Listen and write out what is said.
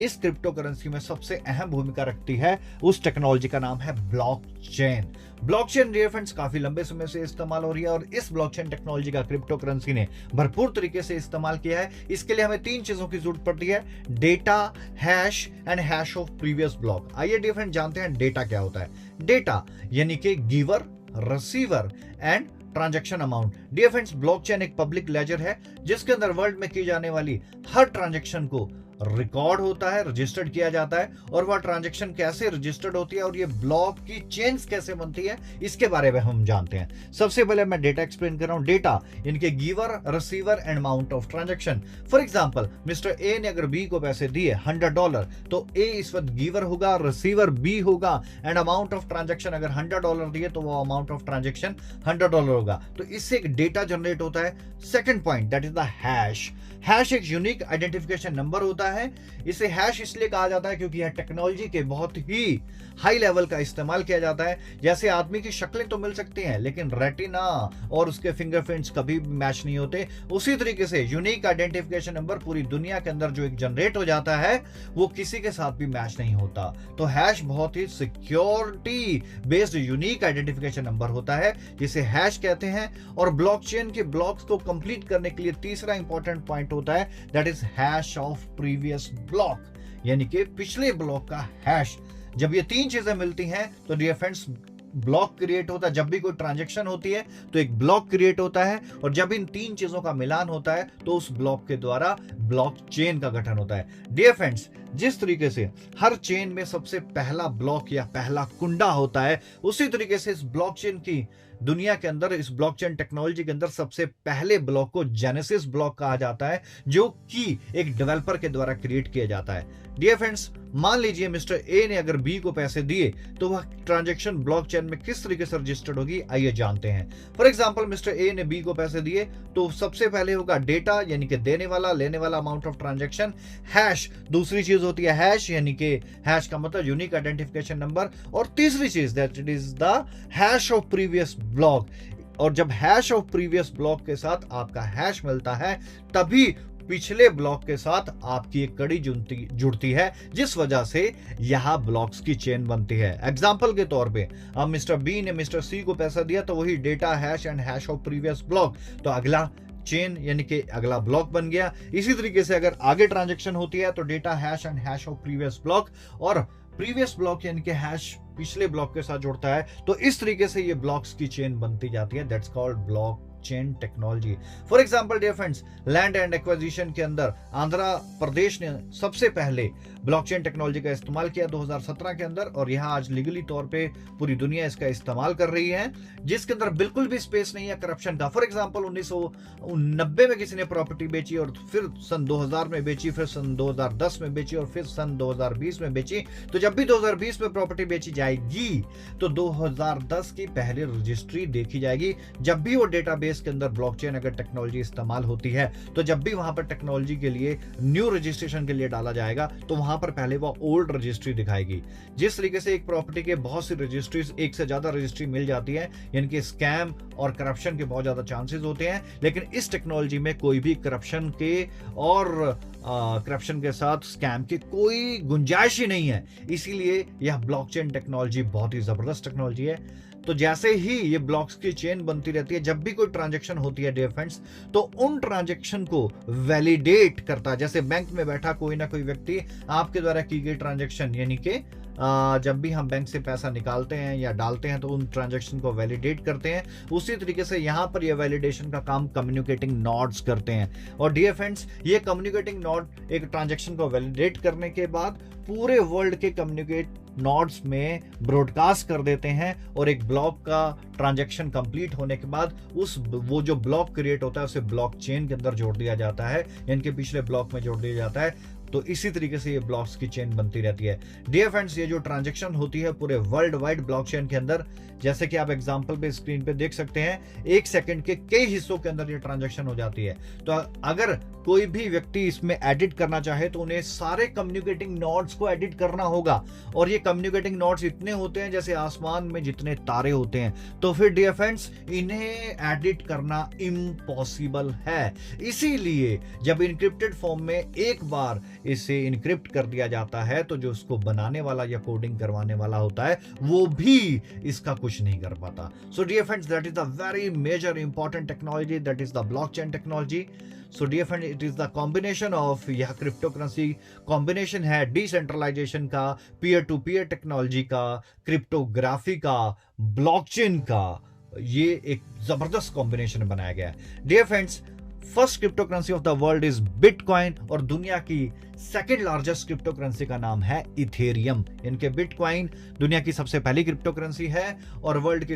इस crypto currency में सबसे अहम भूमिका रखती है, उस टेक्नोलॉजी का नाम है ब्लॉकचेन। ब्लॉकचेन डियर फ्रेंड्स काफी लंबे समय से इस्तेमाल हो रही है और इस ब्लॉकचेन टेक्नोलॉजी का क्रिप्टो करेंसी ने भरपूर तरीके से इस्तेमाल किया है। इसके लिए हमें तीन चीजों की जरूरत पड़ती है, data, hash and hash of previous block. आइए डियर फ्रेंड्स जानते हैं डेटा क्या होता है। डेटा यानी कि giver, receiver and transaction amount. Dear friends, blockchain एक पब्लिक लेजर है जिसके अंदर वर्ल्ड में की जाने वाली हर ट्रांजैक्शन को रिकॉर्ड होता है, रजिस्टर्ड किया जाता है, और वह ट्रांजैक्शन कैसे रजिस्टर्ड होती है और ये ब्लॉक की चेन्स कैसे बनती है, इसके बारे में हम जानते हैं। सबसे पहले मैं डेटा एक्सप्लेन कर रहा हूं। डेटा इनके giver, receiver and amount of transaction. For example, mister A ने अगर बी को पैसे दिए $100, तो ए इस वक्त गिवर होगा, रिसीवर बी होगा, एंड अमाउंट ऑफ ट्रांजैक्शन अगर $100 दिए तो वो अमाउंट ऑफ ट्रांजैक्शन $100 होगा। तो इससे एक डेटा जनरेट होता है। Second point, that is the hash. Hash एक यूनिक आइडेंटिफिकेशन नंबर होता है। इसे हैश इसलिए कहा जाता है क्योंकि यह टेक्नोलॉजी के बहुत ही हाई लेवल का इस्तेमाल किया जाता है। जैसे आदमी की शक्लें तो मिल सकती हैं लेकिन रेटिना और उसके फिंगरप्रिंट्स कभी भी मैच नहीं होते, उसी तरीके से यूनिक आइडेंटिफिकेशन नंबर पूरी दुनिया के अंदर जो एक जनरेट हो जाता है वो किसी के साथ भी मैच नहीं होता। तो हैश बहुत ही security based unique identification number होता है जिसे हैश कहते हैं। और ब्लॉकचेन के ब्लॉक्स को कंप्लीट करने के लिए तीसरा इंपॉर्टेंट पॉइंट होता है, that is hash of previous block, यानी कि पिछले ब्लॉक का हैश। जब ये तीन चीजें मिलती हैं तो डियर फ्रेंड्स ब्लॉक क्रिएट होता है। जब भी कोई ट्रांजैक्शन होती है तो एक ब्लॉक क्रिएट होता है, और जब इन तीन चीजों का मिलान होता है तो उस ब्लॉक के द्वारा ब्लॉकचेन का गठन होता है। डियर फ्रेंड्स, जिस तरीके से हर चेन में सबसे पहला ब्लॉक या पहला कुंडा होता है, उसी तरीके से इस ब्लॉकचेन की दुनिया के अंदर, इस ब्लॉकचेन टेक्नोलॉजी के अंदर सबसे पहले ब्लॉक को जेनेसिस ब्लॉक कहा जाता है, जो कि एक डेवलपर के द्वारा क्रिएट किया जाता है। डियर फ्रेंड्स, मान लीजिए मिस्टर ए ने अगर बी को पैसे दिए तो वह ट्रांजैक्शन ब्लॉकचेन में किस तरीके से रजिस्टर्ड होगी, आइए जानते हैं। फॉर एग्जांपल, मिस्टर ए ने बी को पैसे दिए तो सबसे पहले होगा डेटा यानी कि देने वाला, लेने वाला, अमाउंट ऑफ ट्रांजैक्शन। हैश दूसरी चीज होती है, हैश यानी कि हैश का मतलब यूनिक आइडेंटिफिकेशन नंबर। और तीसरी चीज that it is the hash of previous block. और जब हैश ऑफ प्रीवियस ब्लॉक के साथ आपका हैश मिलता है तभी पिछले ब्लॉक के साथ आपकी एक कड़ी जुड़ती है, जिस वजह से यहां ब्लॉक्स की चेन बनती है। एग्जांपल के तौर पे, अब मिस्टर बी ने मिस्टर सी को पैसा दिया तो वही data, hash and hash of previous block, तो अगला चेन यानी कि अगला ब्लॉक बन गया। इसी तरीके से अगर आगे ट्रांजैक्शन होती है तो data, hash and hash of previous block, और प्रीवियस ब्लॉक यानी कि हैश पिछले ब्लॉक के साथ जुड़ता है। तो इस तरीके से ये ब्लॉक्स की चेन बनती जाती है। That's called block chain technology. For example dear friends, land and acquisition के अंदर आंध्र प्रदेश ने सबसे पहले ब्लॉकचेन टेक्नोलॉजी का इस्तेमाल किया 2017 के अंदर, और यहां आज लीगली तौर पे पूरी दुनिया इसका इस्तेमाल कर रही है, जिसके अंदर बिल्कुल भी स्पेस नहीं है करप्शन का। फॉर एग्जांपल, 1990 में किसी ने प्रॉपर्टी बेची और फिर सन 2000 में बेची, फिर सन 2010 में बेची और फिर सन 2020 में बेची। तो जब भी 2020 में प्रॉपर्टी बेची जाएगी तो 2010 की पहले रजिस्ट्री देखी जाएगी। जब भी वो डेटाबेस के अंदर ब्लॉकचेन अगर टेक्नोलॉजी इस्तेमाल होती है तो जब भी वहां पर टेक्नोलॉजी के लिए न्यू रजिस्ट्रेशन के लिए डाला जाएगा तो वहां पर पहले वो ओल्ड रजिस्ट्री दिखाएगी। जिस तरीके से एक प्रॉपर्टी के बहुत सी रजिस्ट्रीज, एक से ज्यादा रजिस्ट्री मिल जाती है, यानी कि स्कैम और करप्शन के बहुत ज्यादा चांसेस होते हैं, लेकिन इस टेक्नोलॉजी में कोई भी करप्शन के और करप्शन के साथ स्कैम की कोई गुंजाइश ही नहीं है। इसीलिए यह ब्लॉकचेन टेक्नोलॉजी बहुत ही जबरदस्त टेक्नोलॉजी है। तो जैसे ही ये ब्लॉक्स की चेन बनती रहती है, जब भी कोई ट्रांजैक्शन होती है डियर फ्रेंड्स, तो उन ट्रांजैक्शन को वैलिडेट करता है। जैसे बैंक में बैठा कोई ना कोई व्यक्ति आपके द्वारा की गई ट्रांजैक्शन, यानी कि जब भी हम बैंक से पैसा निकालते हैं या डालते हैं तो उन ट्रांजैक्शन को वैलिडेट करते हैं। उसी तरीके से यहाँ पर ये वैलिडेशन का काम कम्युनिकेटिंग नोड्स करते हैं। और डियर फ्रेंड्स, ये कम्युनिकेटिंग नोड एक ट्रांजैक्शन को वैलिडेट करने के बाद पूरे वर्ल्ड के कम्युनिकेट नोड्स में ब्रॉडकास्ट कर देते हैं, और एक ब्लॉक का ट्रांजैक्शन कंप्लीट होने के बाद वो जो ब्लॉक क्रिएट होता है उसे ब्लॉक चेन के अंदर जोड़ दिया जाता है, यानी कि पिछले ब्लॉक में जोड़ दिया जाता है। तो इसी तरीके से ये ब्लॉक्स की चेन बनती रहती है। डियर फ्रेंड्स, ये जो ट्रांजैक्शन होती है पूरे वर्ल्ड वाइड ब्लॉकचेन के अंदर, जैसे कि आप एग्जांपल पे स्क्रीन पे देख सकते हैं, 1 सेकंड के कई हिस्सों के अंदर ये ट्रांजैक्शन हो जाती है। तो अगर कोई भी व्यक्ति इसमें एडिट करना चाहे तो उन्हें सारे कम्युनिकेटिंग नोड्स को एडिट करना होगा, और ये कम्युनिकेटिंग नोड्स इतने होते हैं जैसे आसमान में जितने तारे होते हैं। तो फिर डियर फ्रेंड्स, इन्हें एडिट करना इम्पॉसिबल है। इसीलिए जब इनक्रिप्टेड फॉर्म में एक बार इसे इनक्रिप्ट कर दिया जाता है तो जो उसको बनाने वाला या कोडिंग करवाने वाला होता है वो भी इसका कुछ नहीं कर पाता. So dear friends, that is the very major important technology, that is the blockchain technology. So dear friend, it is the combination of, यह क्रिप्टो करेंसी कॉम्बिनेशन है डिसेंट्रलाइजेशन का, पीयर टू पीयर टेक्नोलॉजी का, cryptography का, blockchain का. ये एक जबरदस्त combination बनाया गया है. Dear friends, first crypto currency of the world is bitcoin और दुनिया की सेकंड लार्जेस्ट क्रिप्टो करेंसी का नाम है इथेरियम. इनके बिटकॉइन दुनिया की सबसे पहली क्रिप्टो करेंसी है और वर्ल्ड की